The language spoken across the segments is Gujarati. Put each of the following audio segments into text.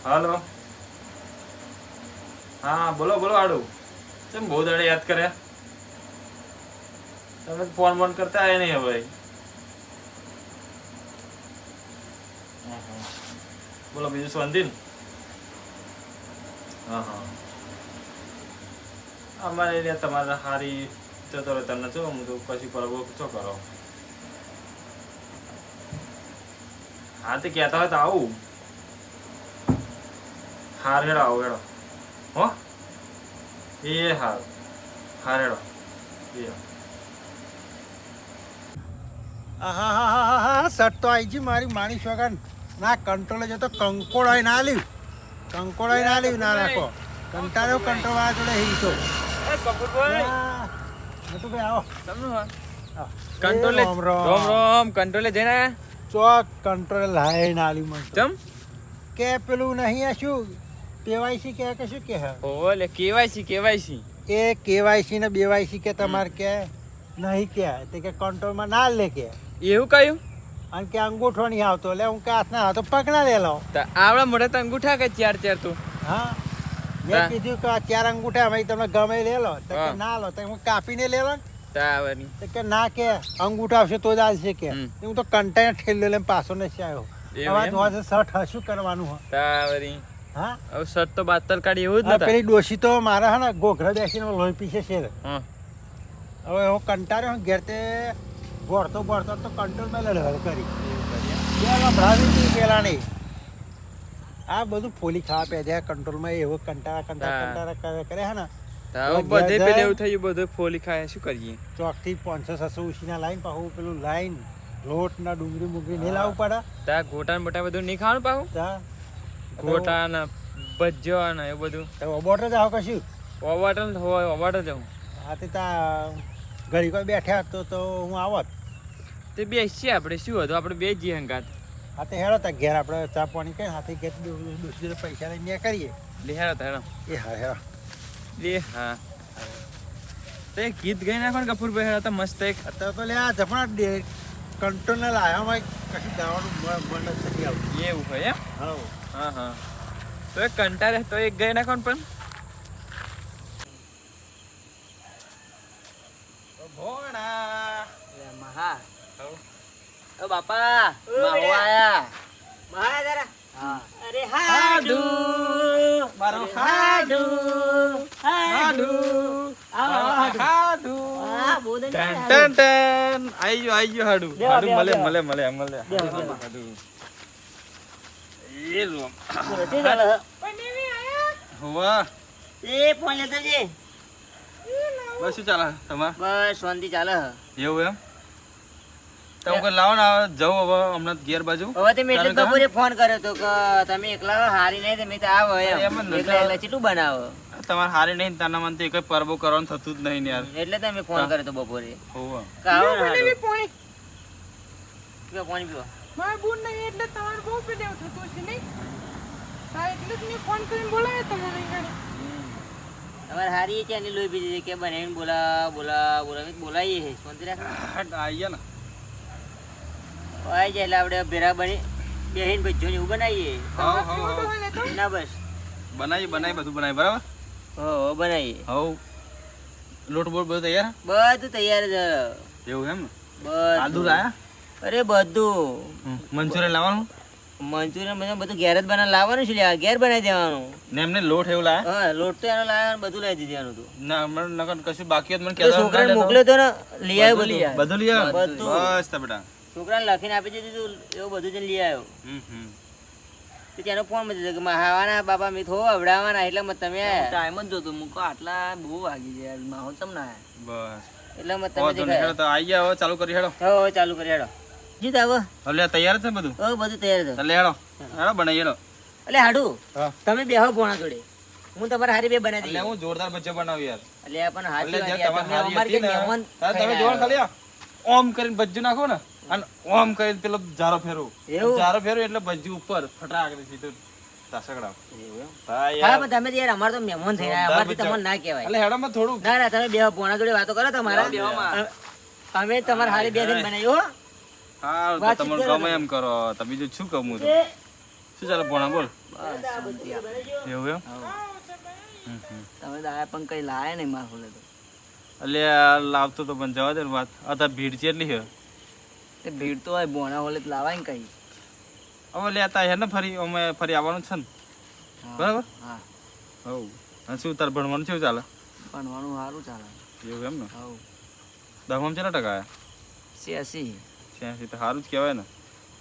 હાલો. હા બોલો બોલો આડું. કેમ બહુ દાડે યાદ કર્યા? તમે ફોન બોન કરતા આયા નહીં હવે. બોલો બીજું શાંતિ ને? હા હા. અમારે ત્યાં તમારે હારી જતો રહે તમને શું હું તો પછી પરવો શું કરો? હા તે કહેતા હોય તો આવું. હાર હેડો આવો હેડો. હો એ હાર હાર હેડો એ હા સટ તો આવી ગઈ મારી માણી વગર ના કંટ્રોલ જતો કંકોળ હોય ના લ્યું કંકોળ હોય ના લ્યું ના રાખો કંટાળો કંટ્રોલ આ જોડે હિંચો ભાઈ આવો કંટ્રોલે રોમ રોમ કંટ્રોલે જઈને ચોક કંટ્રોલ લાય ના લ્યું મને ચમ કે પેલું નહીં આ શું કેવાયસી કે શું કે ઓલે કેવાયસી એ કેવાયસી ને બેવાયસી કે તમારે કે નહીં કે તે કે કંટ્રોલમાં ના લે કે એવું કયું અને કે અંગૂઠો નહીં આવતો એટલે હું કે હાથના હાથો પકડા લે લો આવડા મોઢે તો અંગૂઠા કે ચાર તું હા મેં કીધું કે આ 4 અંગૂઠા ભાઈ તમે ગમે લે લો તો કે ના લો તો હું કાપીને લે લો તાવરની તો કે ના કે અંગૂઠા આવશે તો જ આવશે કે હું તો કંટાઈને ઠેલ્યો લઈને પાછો નથી આવ્યો હવે તો શર્ટ હશું કરવાનું હો તાવરી હા હવે શર્ટ તો બાતલ કાઢી એવું જ નતા પેલી ડોશી તો મારા હે ને ઘોઘરા બેસીને લોહી પીછે છે હવે હું કંટાળ્યો ઘેર તે ગોળતો તો કંટ્રોલમાં લડવા કરી ભરાવી હતી પેલા નહીં આ બધું ફોલી ખાવા પેદ્યા કંટ્રોલમાં એવો કંટાળા કરે હે ને બધે પેલે એવું થયું બધું ફોલી ખાય શું કરીએ ચોકથી 500-600 ઉછીના લાઈન પાછું પેલું લાઈન લોટ ના ડુંગળી મુંગળી નહીં લાવવું પડે તા ગોટા મોટા બધું નહીં ખાવાનું પાછું તા ગોટા ને ભજીયા ને એવું બધું ઓબોટર જાવ કશું ઓવાટર જાઉં હા તે તા ઘડી કોઈ બેઠા તો હું આવત તે બેસીએ આપણે શું હતું આપણે બે જઈએ હંગાત હા તે હેડો તા ઘેર આપણે ચા પાણી કઈ હાથે ઘેર દૂસરી પૈસા લઈને કરીએ લે હેડો હેડો એ હા હેડો લે હા તો એક ગીત ગાઈ નાખો ને કપૂરભાઈ હેડો તો મસ્ત એક અત્યારે તો લે આ જપણા કંટ્રોલ ને લાયામાં કશું ગાવાનું મન નથી આવતું એવું હોય એમ હા હા તો એક કંટાળે તો એક ગાઈ નાખો ને પણ મહા ઓ બાપા માવો આયા મહા જરા હા અરે હાડુ મારો હાડુ હાડુ હાડુ આ બોદન ટન ટન આઈ ગયો હાડુ મળે હાડુ એ લો તે ચાલે વાહ એ ફોન લેતો જે બસ શું ચાલે તમાર બસ શાંતિ ચાલે એવું એમ તમે કોઈ લાવો ને જવું હવે હમણાં ઘેર બાજુ હવે તે મેં એટલે બપોરે ફોન કર્યો તો કે તમે એકલા હારી નહીં તમે તો આવો એમ એમ જ એકલા કેટલું બનાવો તમારે હારે નહીં તાના મન તો કઈ પરબો કરવાનું થતું જ નહીં ને યાર એટલે તમે ફોન કર્યો તો બપોરે હોવા કાવો ને હાડુ પાણી પીવો પાણી પીવો મારા બૂન નહીં એટલે તમારે બહુ પેલે થતું હશે નહીં હા એટલે જ મેં ફોન કરીને બોલાવ્યો તમને અહીં તમારે હારી છે એની લોહી પીધી કે બનાવીને બોલાવીએ છે શાંતિ રાખ આઈએ ને આવી જાય એટલે આપણે ભેરા બની બેહીને ભજ્જો ને એવું બનાવીએ ના બસ બનાવી બધું બનાવી બરાબર હો બનાવીએ હવ લોટ બોટ બધું તૈયાર બધું તૈયાર છે એવું એમ ને બધું આદુ લાયા અરે બધું મંચુરિયન લાવવાનું મંચુરિયન બધું ઘેર જ બનાવી લાવવાનું છે લ્યા ઘેર બનાવી દેવાનું ને એમને લોટ એવું લાયા હા લોટ તો એનો લાવવાનું બધું લઈ દીધું તું ના મને નકર કશું બાકી હતું મને તો કહેતા છોકરાને મોકલ્યો તો ને લઈ આવ્યો બધું લઈ આવ્યો બધું. બસ તો બેટા છોકરાને લખીને આપી દીધું એવું બધું જઈને લઈ આવ્યો તો તેનો ફોન મળી કે આવવાના બાપા મેં થો અવડાવવાના એટલે તમે ટાઈમ જ જોતો મૂકો આટલા બહુ વાગી જાય માહોલ તમ ના બસ એટલે તો આઈ ગયા હવે ચાલુ કરી હેડો હવે ચાલુ કરી હેડો જીત આવો એટલે તૈયાર છે બધું બધું તૈયાર છે એટલે હેડો બનાવી હેડો એટલે હાડુ હા. તમે બેહો ભોણા જોડે હું તમારે હારી બે બનાવી એટલે દઈએ હું જોરદાર બચ્ચો બનાવ્યું યાર એટલે આ પણ હાચી એટલે વાત જ્યાં યાર, તમારે તમે હારી અમારે હતી કે ને, મહેમાન તારે તમે ખાઈને જોર આવ્યા. ખાલી ઓમ કરીને ભજ્જુ નાખો ને અને ઓમ કરીને પેલો જારો ફેરવું એવું? જારો ફેરવું એટલે ભજ્જુ ઉપર ફટાક દે સીધું તાસકડા હા હા યાર પણ તમે તો યાર અમારે તો મહેમાન થઈ રહ્યા અમારથી તમને ના કહેવાય એટલે હેડોમાં થોડું ના ના તમે બેહો ભોણા જોડે વાતો કરો તમારા અમે તમારે હારી બે દિન બનાવી હો હા તો વાતચીત તમને કરો ગમે એમ કરો તો બીજું શું કહું હું તો? શું ચાલે ભણા બોલ? બસ શાંતિ આપણે. એવું એમ? હવ. હમ. તમે દાયા પણ કઈ લાયા નહીં માર હોલે તો. અલ્યા લાવતો તો પણ જવા દે ને વાત. આ ભીડ કેટલી છે? તે ભીડ તો હોય બોણા હોલે તો લાવાય ને કઈ. હવે લેતા હે ને ફરી અમે ફરી આવવાનું છે ને હા. બરાબર? હા હવ. અને શું તાર ભણવાનું કેવું ચાલે? ભણવાનું સારું ચાલે. એવું એમ ને? હવ. 10માં કેટલા ટકા આવ્યા? 86. 86 તો સારું જ કહેવાય ને.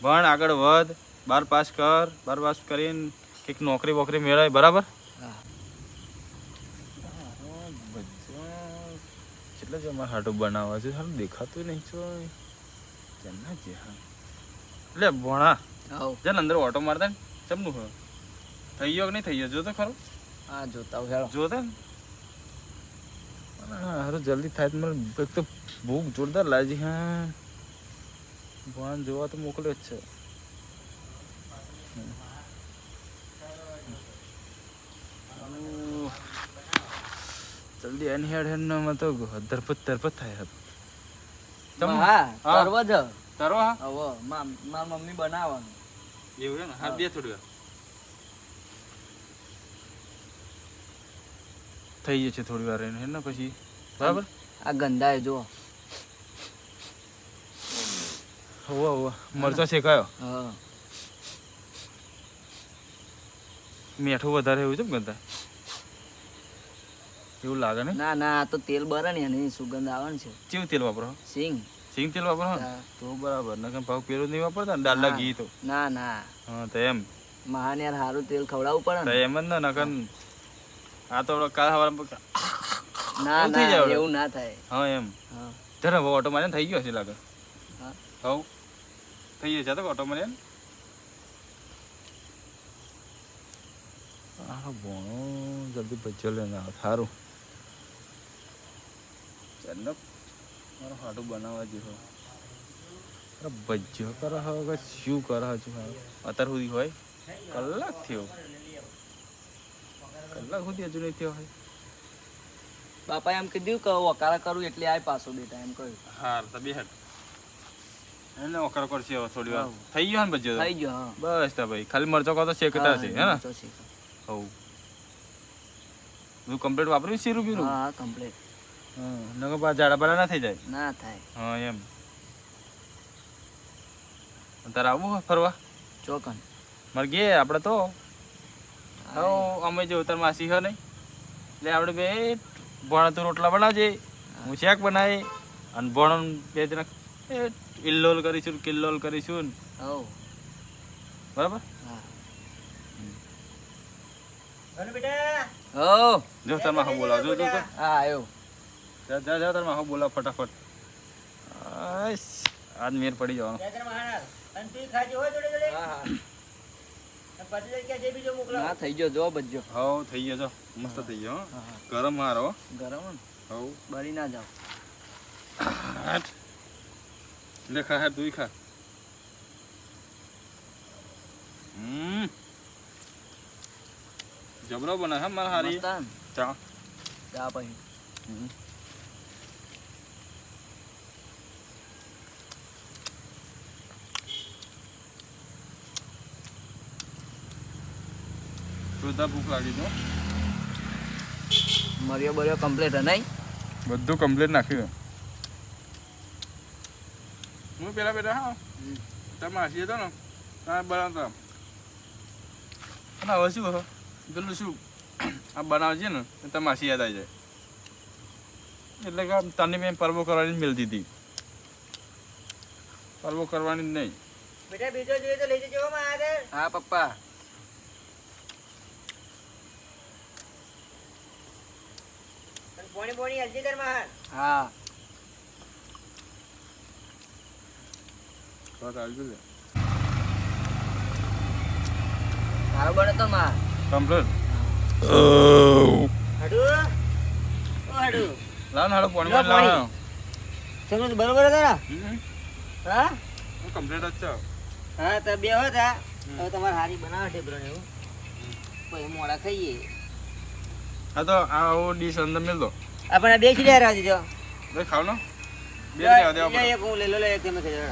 ભણ આગળ વધ, 12 પાસ કર, 12 પાસ કરીને કંઈક નોકરી વોકરી મેળવાય બરાબર? હા. કેટલા જ અમારે હાટું બનાવવા છે સારું દેખાતું નહીં ચોય કેમના છે હા એટલે ભણા હવ. ચાલ અંદર ઓટો મારતા ને ચમનું હોય થઈ ગયો કે નહીં થઈ ગયો જો તો ખરો હા જોતા હું હેડો. જોતા ને સારું જલ્દી થાય તો મને એક તો ભૂખ જોરદાર લાગી હા ભણ જોવા તો મોકલ્યો જ છે જલ્દી એની હેડ હેડ માં તો ધરપત થાય હતું હા હા. કરવા જ. તારો હા હવે માર મમ્મી બનાવવાનું. એવું છે ને હા બે થોડી વાર થઈ જશે થોડી વાર એને ને પછી બરાબર આ ગંધાય જો. હોવા મરચો શેકાયો હા. મીઠું વધારે એવું છે ને ગંદા એવું લાગે ને ના ના આ તો તેલ બરે ને એની સુગંધ આવે ને છે. કેવું તેલ વાપરો સિંગ. સિંગ તેલ વાપરો ને? હા. તો બરાબર નકર ભાવ પેલું નહીં વાપરતા ને ડાલડા ઘી તો ના ના હા તો એમ મહાન યાર સારું તેલ ખવડાવવું પડે તો ને. એમ જ ને નકર આ તો આપણે કાલ સવારે ના એવું થઈ ના જાય એવું ના થાય. હા એમ હા. જરા હવે ઓટો મારે થઈ ગયો હશે લાગે હા. હવ થઈ જશે તો ઓટો મારે હા ભણો જલ્દી બચ્ચો લઈને આવ સારું ચાલો મારો હાડું બનાવવા જેવો અરે બચ્ચો કરે હવે કે શું કરે હજુ અત્યાર સુધી હોય કલાક થયો કલાક સુધી હજુ નહીં થયો હોય બાપા એમ કીધું કે વકારા કરું એટલે આય પાછો બેટા એમ કહ્યું. હા તો બે હેડ એને ઓકર કરશે હવે થોડી વાર થઈ ગયો ને બચ્ચો થઈ ગયો. હા. બસ તા ભાઈ ખાલી મરચો કહો તો શેકતા છે હે ને તો શીખો. હવ બધું કમ્પ્લીટ વાપર્યું 80 રૂપિયાનું હા કમ્પ્લીટ. હા નકર પાછા જાડા બાડા ના થઈ જાય ના થાય. હા એમ તારે આવું હોય ફરવા ચોકન. મારે ગે આપણે તો હવે અમે જો તાર માસી હે નહીં એટલે આપણે બે ભણ તો રોટલા બનાવજે હું શાક બનાવી અને ભણ બે જણા ઇલ્લોલ કરીશું કિલ્લોલ કરીશું હવ. બરાબર હા. અને બેટા હવ. જો તાર માં બોલાવ જો તું હા આવ્યો. જા તાર માં બોલાવ ફટાફટ આજ મેર પડી જવાનો ત્યાં તને મહારાજ અને તું ખાજો હોય જોડે જોડે હા હા. અને પછી કે જે બીજો મોકલાવ ના થઈ ગયો જો બજ્જો. હવ થઈ ગયો છો મસ્ત થઈ ગયો હો. હા હા. ગરમ મારો ગરમ હે ને? હવ બળી ના જાવ. હાટ લે ખા હાટ તું ખા જબરો બને હે મારા હારી મસ્ત હે ને? ચા ચા પછી. જોરદાર ભૂખ લાગી છે મર્યો બર્યો કમ્પ્લીટ હે નહીં? બધું કમ્પ્લીટ નાખ્યું હું પેલા બેટા હા તમે હસી હતો ને તમે બનાવતા અને હવે શું હો પેલું શું આ બનાવજે ને તમે હસી યાદ આવી જાય એટલે કે તને મેં પરબો કરવાની જ મિલતી હતી પરબો કરવાની જ નહીં બેટા બીજો જોઈએ તો લઈ જજો મહારાજ હા પપ્પા. અને પોણી પોણી હલજી તાર મહારાજ હા. સારો બને તો માં. કમ્પ્લીટ હડુ ઓ હડુ લાવ ને હાલો પાણી લાવ લાવ પાણી. સમજ બરોબર હતા હા કમ્પ્લીટ જ છે હા તો બે હતા હવે તમારે હારી બનાવે ટેબરો ને એવું પછી મોડા ખાઈએ હા તો આ ડીશ અંદર મેલ દો આપણે બે ખીલ્યા રાજી દો ભાઈ ખાવ નો બે લેવા દેવા પડે એક હું લઈ લો એક તમે ખાજો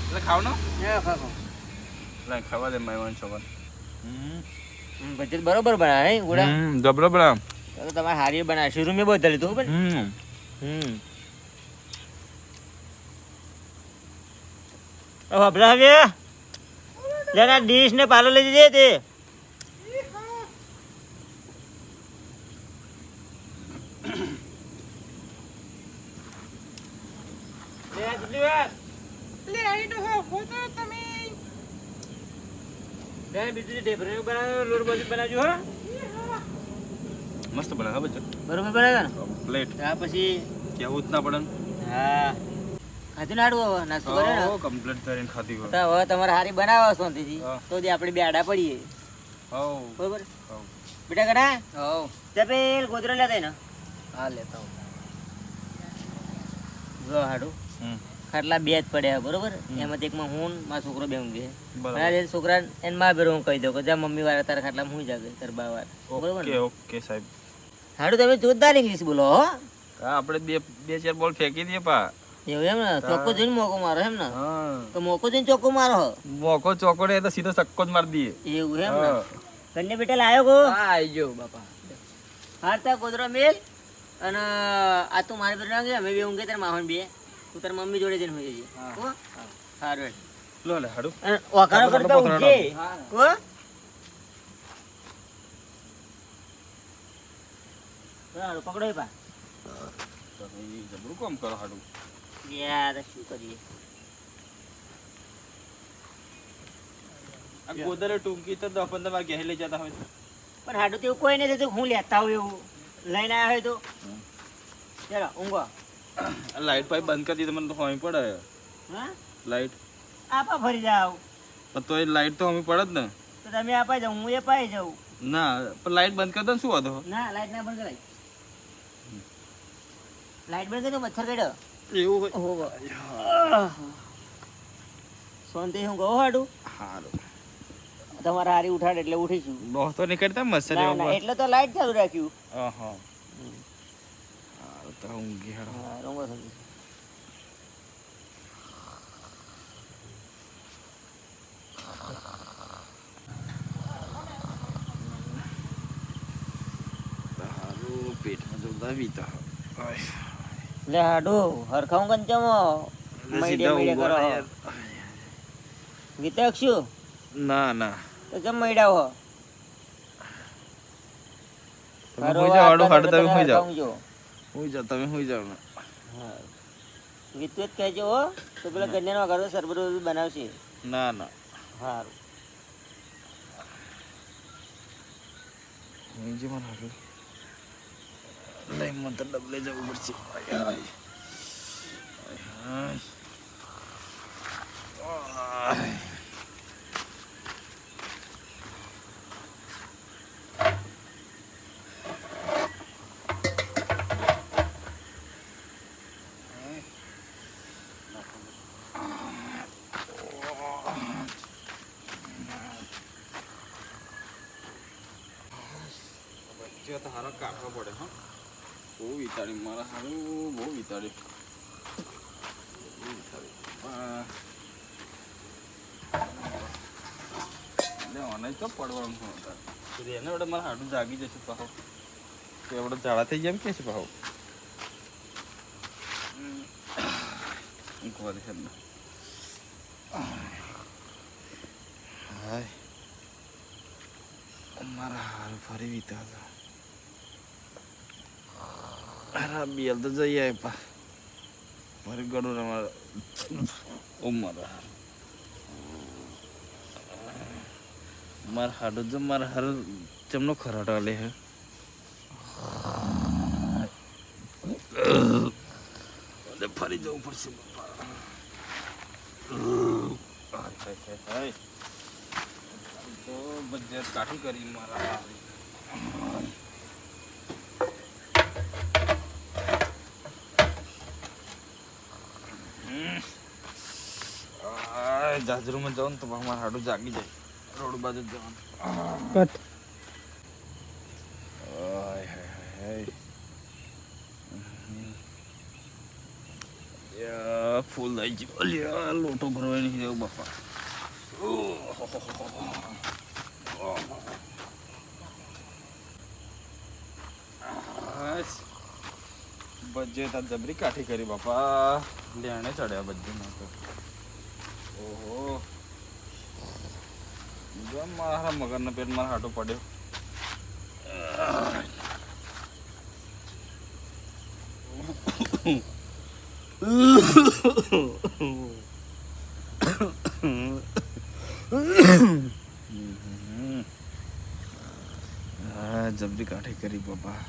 એટલે ખાવ નો હા ખા ખા લા ખાવા દે મહેમાન છોકરા બજેટ બરોબર બનાવે હે ઉડા જબરો બના તો તમારે હારી બનાવે શરૂ મેં બધું લીધું ખબર હવે જરા ડીશ ને પાલો લઈ જજે તે લે આઈ ડો હો તો તમે બીજું ઢેબરી બનાવ્યો લોટ બધું બનાવજો હો મસ્ત બના ખબર છે બરોબર બનાવ્યા ને પ્લેટ ત્યાર પછી કેવું જ ના પડે હા ખાધું નાડું હવે નાસ્તો કર્યો ને કમ્પ્લીટ કરીને ખાધી હોય તો હવે તમારે હારી બનાવો શાંતિથી હા. તો જે આપણે બે આડા પડીએ હો બરોબર હો બેટા કડા હવ ચપેલ ગોદરો લેતા ને હા લેતા હું જો હાડું ખાટલા બે જ પડ્યા બરોબર એમાંથી એકમાં હું ને મારો છોકરો બે ઊંઘે બરાબર. અને એ છોકરા એને માં બેરો હું કહી દઉં કે જા મમ્મી વાળા તારા ખાટલામાં હું જાગે તાર બા વાળા બરોબર ઓકે ને ઓકે સાહેબ હાડું તમે જોરદાર ઇંગ્લિશ બોલો હો હા આપણે બે ચાર બોલ ફેંકી દઈએ પા એવું એમ ને ચોખ્ખો જોઈને મોકો મારો એમ ને હા તો મોકો જોઈને ચોખ્ખો મારો હો મોકો ચોકોડે તો સીધો સક્કો જ મારી દઈએ એવું એમ ને હા. કન્ને બેટા લાયો કો હા આવી ગયો બાપા હારતા ગોદરો મેલ અને આ તું મારે બેરો નાખે અમે બે ઊંઘે તાર માહોન બે તું તાર મમ્મી જોડે જઈને હોઈ જજે હો સારું લો લે હાડું અને વખારો કરતા ઊંઘે હો સારું પકડો એ પા જબરું કામ કરો હાડું યાર શું કરીએ આ ગોદરે ટૂંકી તો 10-15 વાર ઘેર લઈ જતા હોય તો. પણ હાડું તો એવું કોઈ નથી થતું હું લેતા હોય એવું લઈને આવ્યા હોય તો ચાલો ઊંઘો આ લાઈટ પાઇપ બંધ કરી દીધી મને તો હોમી પડે હા લાઈટ આપા ફરી જાવ પણ તો એ લાઈટ તો હોમી પડે જ ને તો તમે અપાઈ જાવ હું એ પાઈ જાઉં ના પણ લાઈટ બંધ કરી દો ને શું હતો ના લાઈટ ના બંધ કરાય લાઈટ બંધ કરી દો મચ્છર કાઢ્યો એવું ઓહો શાંતિ હું કહું હાડું સારું તમારે હારી ઉઠાડે એટલે ઉઠીશું દોસ્તો નીકળતા મસ્ત ના ના એટલે તો લાઈટ ચાલુ રાખ્યું હા સારું તો ઊંઘી હાડો હા રોંગો સમજી સારું પેટમાં જોરદાર વીતા લે હાડું હરખાઉં કંચમો મૈડે મૈડે કરો વિતક શું ના ના તો કેમ મૈડા હો તમે હોઈ જાઓ હાડો હાડો તમે હોઈ જાઓ હરખાઉં જો. હોઈ જાઓ તમે હોઈ જાઓ ને હા વિતવેત કહેજો હો તો પેલા કન્યાનો વગર તો સરબત બરબત બનાવશે ના ના સારું ઊંઘી મને હાડો લઈ મને તો ડબલે જવું પડશે આય, આય. આય, આય. જે તો હારો કાઢવો પડે હા બહુ વિચારી મારા હારું બહુ વિચારી ઓનલાઈન તો પડવાનું છું એને વડે મારા હાડું જાગી જશે પાહો તો એવડે ઝાડા થઈ જાય એમ કે છે પાહો ઊંઘવા દે એમને હાય મારા હારું ફરી વીતા હતા અરે બેલ તો જઈ આવે પા મારી ગળું મારે ઓ મારા મારા હાડું જો મારા હારું ચમનો ખરાટો લે હે ફરી જવું પડશે તો બજેટ કાઠી કરી મારા જાજરૂમાં જાઉં ને તો મારા હાડું જાગી જાય રોડ બાજુ જવાનું કટ ફૂલ થઈ ગયું અલ્યા લોટો ભરવાય નહીં જવું બાપા બજે તા જબરી કાઠી કરી બાપા લેણે ચડ્યા બજે માં તો ઓહો મારા મગરના પેટ મારા હાટો પડ્યો જબરી કાઠી કરી બાપા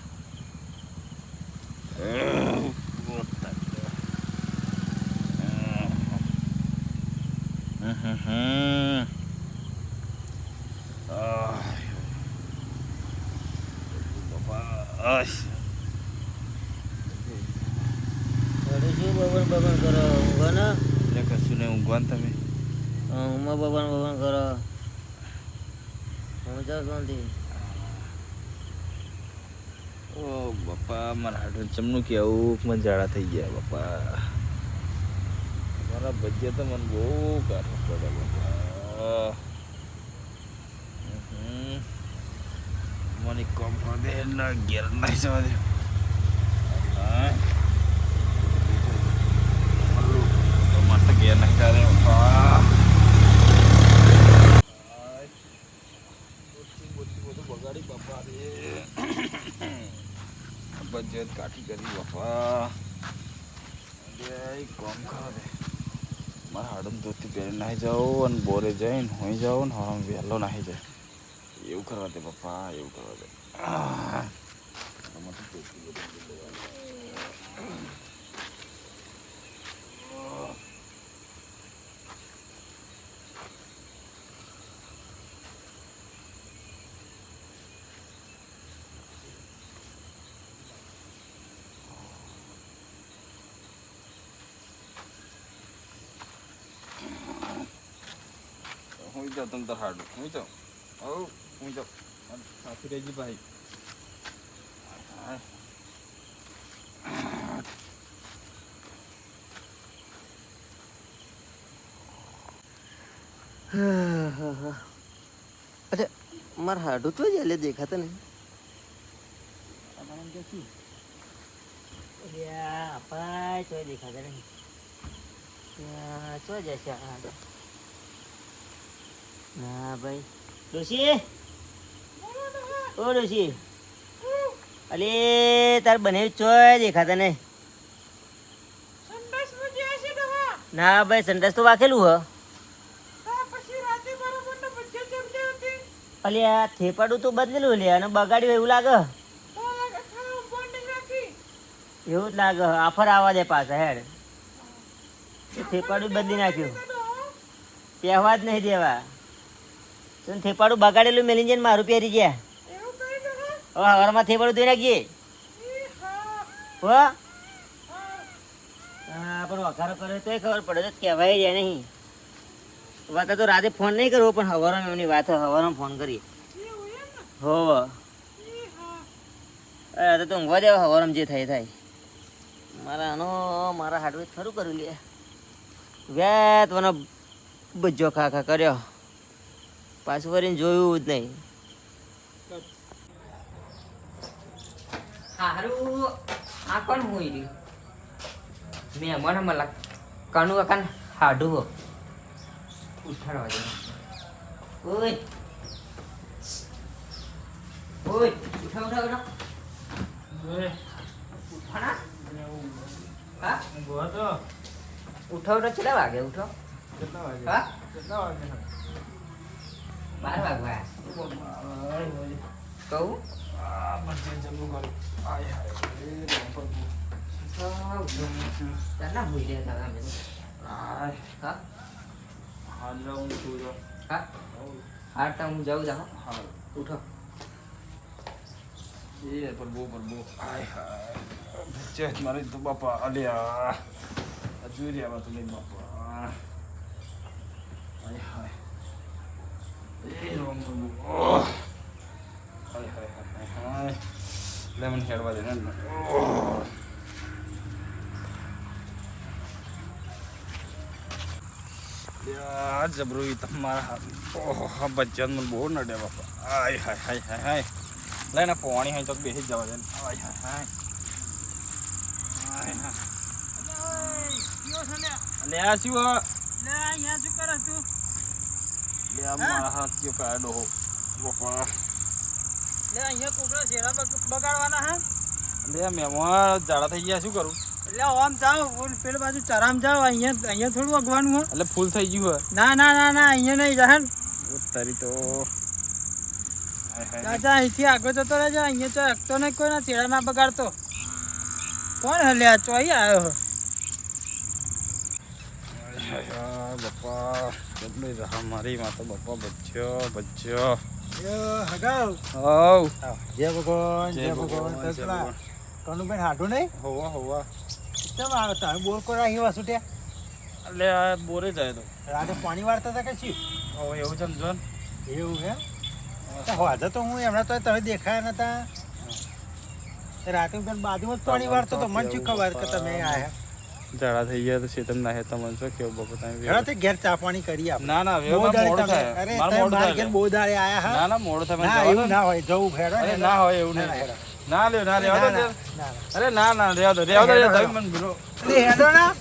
શું બબન બબન કરો ઊંઘો ને એટલે કશું નહીં ઊંઘવાનું તમે ઊંઘમાં બબન બબન કરો હું જાઉં શાંતિ ઓ બાપા મારા હાડું ચમનું કેવું મને ઝાડા થઈ ગયા બાપા મારા ભજીયા તો મને બહુ કાઢવું પડે બાપા મને કોમ કરી દે ના ઘેર નહીં જવા દે માટે ઘેર નહીં કરે બાપા બધું બગાડી બાપા રે બજેટ કાઠી કરી બાપા કોમ ખરા દે મારા હાડમ ધોતી પહેરી નાહી જાઓ અને બોરે જઈને હોઈ જાઓ ને હરામ વહેલો નાહી જાય એવું કરવા દે બાપા એવું કરવા દે હું જાઉં તમ તાર હાડું હું જાઉં હું જાઉં સાથી રહેજી ભાઈ અચ્છા મારા હાડું તો જ એટલે દેખાતા નહીં અપાય તો દેખાતા નહીં ચો જશે હાડું ના ભાઈ ડોશી ઓ ડોશી અલે તાર બને ચોય દેખાતા નહીં સંડાસ માં ગયા છે ડોહા ના ભાઈ સંડાસ તો વાકેલું હ તા પછી રાતે બરોબર ને બચ્ચે જમતે હતી અલે આ થેપાડું તો બદલેલું લે અને બગાડ્યું એવું લાગે તો લાગે ખાવ બોન્ડિંગ રાખી એવું જ લાગે આફર આવવા દે પાછા હેડ એ થેપાડું બદલી નાખ્યું પહેવા જ નહીં દેવા તું થેપાડું બગાડેલું મેલી જઈને મારું પહેરી ગયા એવું કરી ડોહા હવે હવારમાં થેપાડું ધોઈ નાખીએ ઈ હા હો હા હા પણ વઘારો કર્યો તોય ખબર પડે તો કહેવાય જાય નહીં વાત તો રાતે ફોન નહીં કરવો પણ હવારમાં એમની વાત હવારમાં ફોન કરીએ એવું એમ ને હો ઈ હા અરે તો ઊંઘવા દેવા હવારમાં જે થાય થાય મારા હાડવે ખરું કર્યું લે વેત મને બજો ખા ખા કર્યો પાછું ફરીને જોયું જ નહીં હારું આ કોણ હોઈ રહ્યું મેં મને મલા કાનુ કાન હાડું હો ઉઠાડવા દે ઓય ઓય ઉઠાવ ઉઠાવ ઉઠાણા હા ઉઠાવ તો કેટલા વાગે ઉઠો હા 12 વાગવા કહું ના ભૂલી ગયા અમે હા હા હા તો હું જાઉં જાઉં ઉઠો એ પ્રભુ પ્રભુ આય હાય બચ્ચે મારી તો બાપા અલ્યા જોઈ રહ્યા તમે બાપા આય હાય એ રોમ પ્રભુ આય હાય હાય હાય લેમન હેડવા દે ને આ જબરું તમારા ઓહો બચ્ચન મને બહુ નડે બાપા આય હાય હાય હાય હાય લઈને પાણી હોય તો બેસી જ જવા દે આય હાય હાય આય હાય લે આ શું લે અહીંયા શું કરે તું લે આ મારા હાથ જો કાઢો હો બાપા લે અહીંયા કોકરા શેરા બગાડવાના હા લે મેમા જાડા થઈ ગયા શું કરું એટલે આમ જાઓ પેલી બાજુ ચરામ જાઓ અહીંયા થોડું અગવાનું હોય એટલે ફૂલ થઈ ગયું હોય ના ના ના ના અહીંયા નહીં જહન તારી તો દાદા અહીંથી આગળ જતો રહેજો અહીંયા તો એકતો નહીં કોઈના ચેડા ના બગાડતો કોણ હલ્યા ચોઈ આવ્યો બાપા કેટલી રહા મારી માં તો બાપા બચ્ચો હગાવ હવ જય ભગવાન જય ભગવાન કનુભાઈ હાડું નહીં હોવા કેમ આવે તમે બોર કરો અહીં વાસુટ્યા એટલે આ બોરે જાય તો રાતે પાણી વાળતા હતા કે શું હવે એવું સમજો ને એવું હે હાજર તો હું એમના તો તમે દેખાયા નતા રાતે હું બાજુમાં જ પાણી વાળતો તો મને શું ખબર કે તમે આયા ઝાડા થઈ ગયા તો ચેતન ના હે તમને શું કેવું બાપા તમે ઘરે ઘેર ચા પાણી કરી આપ ના ના વેવ મોડું થાય અરે મારું તમે મોડું મારા ઘેર થાય બહુ દાડે આયા હા ના ના મોડું થાય મને ના જવા દો એવું ને. ના હોય જવું ફેરો અરે ના હોય એવું ના, નહીં ના, ના લ્યો ના રેવા દો ના, ને. ના, અરે ના ના રેવા દો તમે મને ભૂલો લે હેડો ના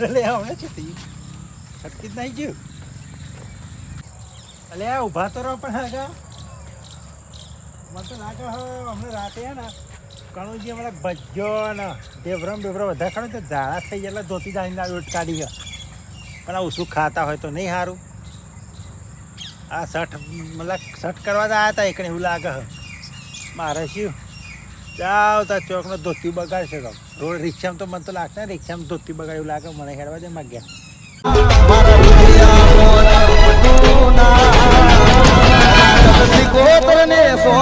લે હમણે છે તી છટકી જ નહીં ગયું અલે આ ઊભા તો રહો પણ આગા મને તો લાગે હમણાં રાતે હે ને કણુજી હમણાં ભજ્જો ને બેભરમ બધા ખણો તો ઝાડા થઈ ગયા એટલે ધોતી દાણીના રોટ કાઢી ગયા પણ આવું શું ખાતા હોય તો નહીં સારું આ શર્ટ મતલબ શર્ટ કરવા જ આવ્યા હતા એકને એવું લાગે હ મારે શું જાઓ તાર ચોકનો ધોતી બગાડશે તો રોડ રિક્ષામાં તો મને તો લાગતા રિક્ષામાં ધોતી બગાડ એવું લાગે મને હેડવા દે માં ગયા કોતરને સો